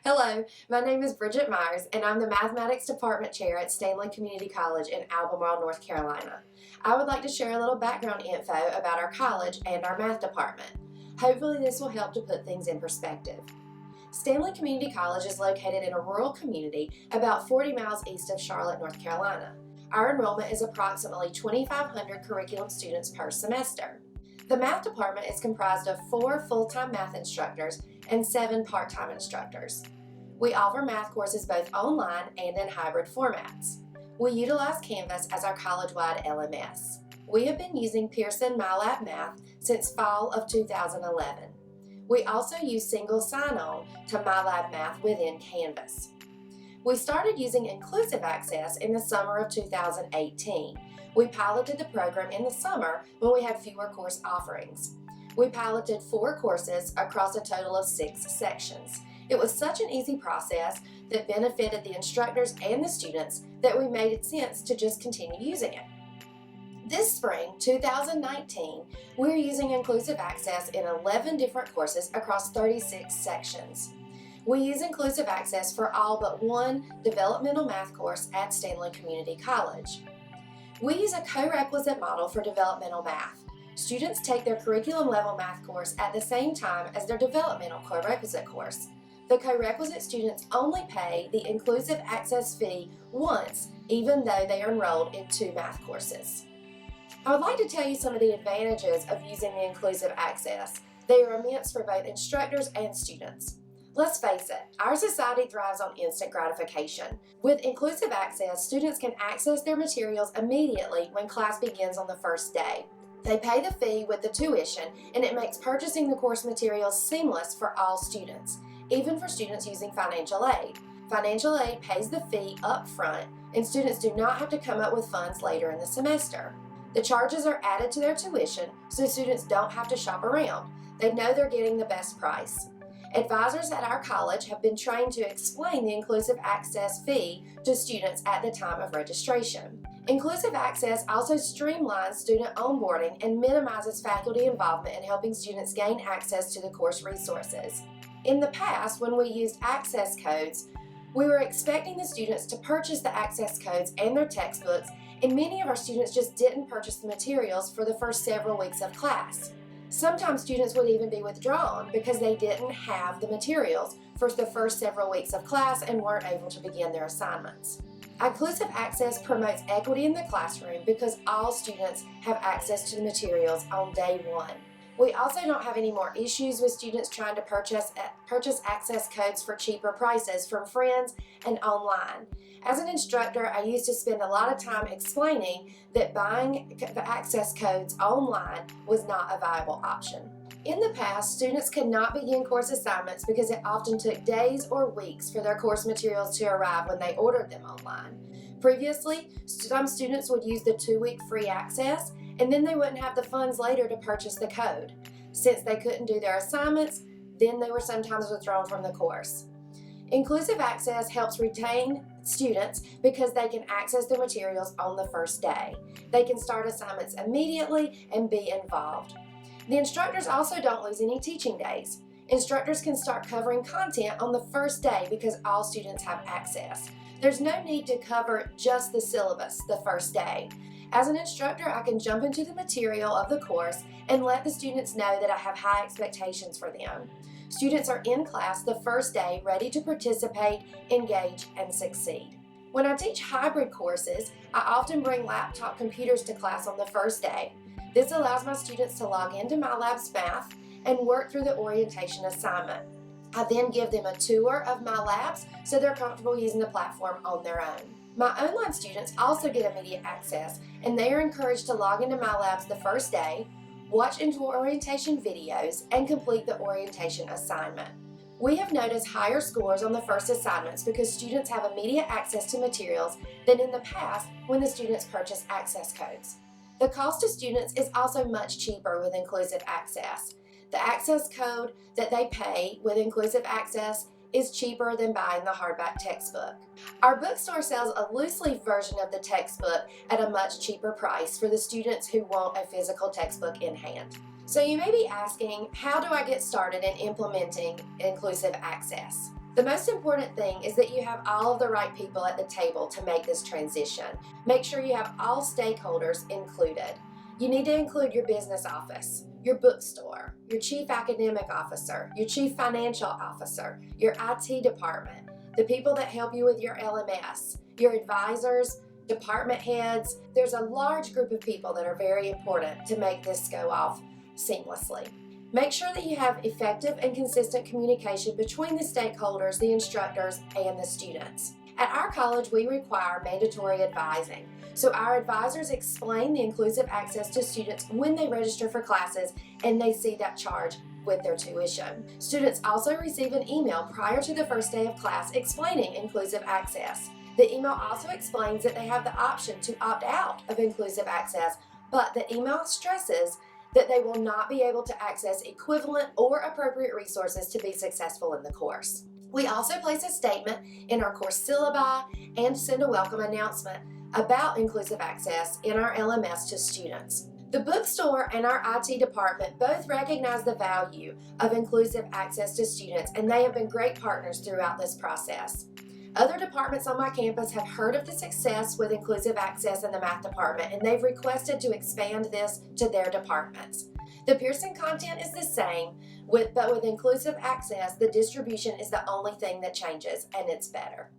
Hello, my name is Bridget Myers, and I'm the Mathematics Department Chair at Stanley Community College in Albemarle, North Carolina. I would like to share a little background info about our college and our math department. Hopefully this will help to put things in perspective. Stanley Community College is located in a rural community about 40 miles east of Charlotte, North Carolina. Our enrollment is approximately 2,500 curriculum students per semester. The math department is comprised of 4 full-time math instructors and 7 part-time instructors. We offer math courses both online and in hybrid formats. We utilize Canvas as our college-wide LMS. We have been using Pearson MyLab Math since fall of 2011. We also use single sign-on to MyLab Math within Canvas. We started using Inclusive Access in the summer of 2018. We piloted the program in the summer when we had fewer course offerings. We piloted 4 courses across a total of 6 sections. It was such an easy process that benefited the instructors and the students that we made it sense to just continue using it. This spring, 2019, we're using Inclusive Access in 11 different courses across 36 sections. We use Inclusive Access for all but one developmental math course at Stanley Community College. We use a co-requisite model for developmental math. Students take their curriculum level math course at the same time as their developmental co-requisite course. The co-requisite students only pay the Inclusive Access fee once, even though they are enrolled in 2 math courses. I would like to tell you some of the advantages of using the Inclusive Access. They are immense for both instructors and students. Let's face it, our society thrives on instant gratification. With Inclusive Access, students can access their materials immediately when class begins on the first day. They pay the fee with the tuition, and it makes purchasing the course materials seamless for all students, even for students using financial aid. Financial aid pays the fee up front, and students do not have to come up with funds later in the semester. The charges are added to their tuition, so students don't have to shop around. They know they're getting the best price. Advisors at our college have been trained to explain the Inclusive Access fee to students at the time of registration. Inclusive Access also streamlines student onboarding and minimizes faculty involvement in helping students gain access to the course resources. In the past, when we used access codes, we were expecting the students to purchase the access codes and their textbooks, and many of our students just didn't purchase the materials for the first several weeks of class. Sometimes students would even be withdrawn because they didn't have the materials for the first several weeks of class and weren't able to begin their assignments. Inclusive Access promotes equity in the classroom because all students have access to the materials on day 1. We also don't have any more issues with students trying to purchase access codes for cheaper prices from friends and online. As an instructor, I used to spend a lot of time explaining that buying the access codes online was not a viable option. In the past, students could not begin course assignments because it often took days or weeks for their course materials to arrive when they ordered them online. Previously, some students would use the 2-week free access, and then they wouldn't have the funds later to purchase the code. Since they couldn't do their assignments, then they were sometimes withdrawn from the course. Inclusive Access helps retain students because they can access their materials on the first day. They can start assignments immediately and be involved. The instructors also don't lose any teaching days. Instructors can start covering content on the first day because all students have access. There's no need to cover just the syllabus the first day. As an instructor, I can jump into the material of the course and let the students know that I have high expectations for them. Students are in class the first day ready to participate, engage, and succeed. When I teach hybrid courses, I often bring laptop computers to class on the first day. This allows my students to log into MyLab's Math and work through the orientation assignment. I then give them a tour of my labs so they're comfortable using the platform on their own. My online students also get immediate access, and they are encouraged to log into my labs the first day, watch into orientation videos, and complete the orientation assignment. We have noticed higher scores on the first assignments because students have immediate access to materials than in the past when the students purchase access codes. The cost to students is also much cheaper with Inclusive Access. The access code that they pay with Inclusive Access is cheaper than buying the hardback textbook. Our bookstore sells a loose-leaf version of the textbook at a much cheaper price for the students who want a physical textbook in hand. So you may be asking, how do I get started in implementing Inclusive Access? The most important thing is that you have all of the right people at the table to make this transition. Make sure you have all stakeholders included. You need to include your business office, your bookstore, your chief academic officer, your chief financial officer, your IT department, the people that help you with your LMS, your advisors, department heads. There's a large group of people that are very important to make this go off seamlessly. Make sure that you have effective and consistent communication between the stakeholders, the instructors, and the students. At our college, we require mandatory advising. So our advisors explain the inclusive access to students when they register for classes and they see that charge with their tuition. Students also receive an email prior to the first day of class explaining inclusive access. The email also explains that they have the option to opt out of inclusive access, but the email stresses that they will not be able to access equivalent or appropriate resources to be successful in the course. We also place a statement in our course syllabi and send a welcome announcement about inclusive access in our LMS to students. The bookstore and our IT department both recognize the value of inclusive access to students, and they have been great partners throughout this process. Other departments on my campus have heard of the success with inclusive access in the math department, and they've requested to expand this to their departments. The Pearson content is the same, but with inclusive access, the distribution is the only thing that changes, and it's better.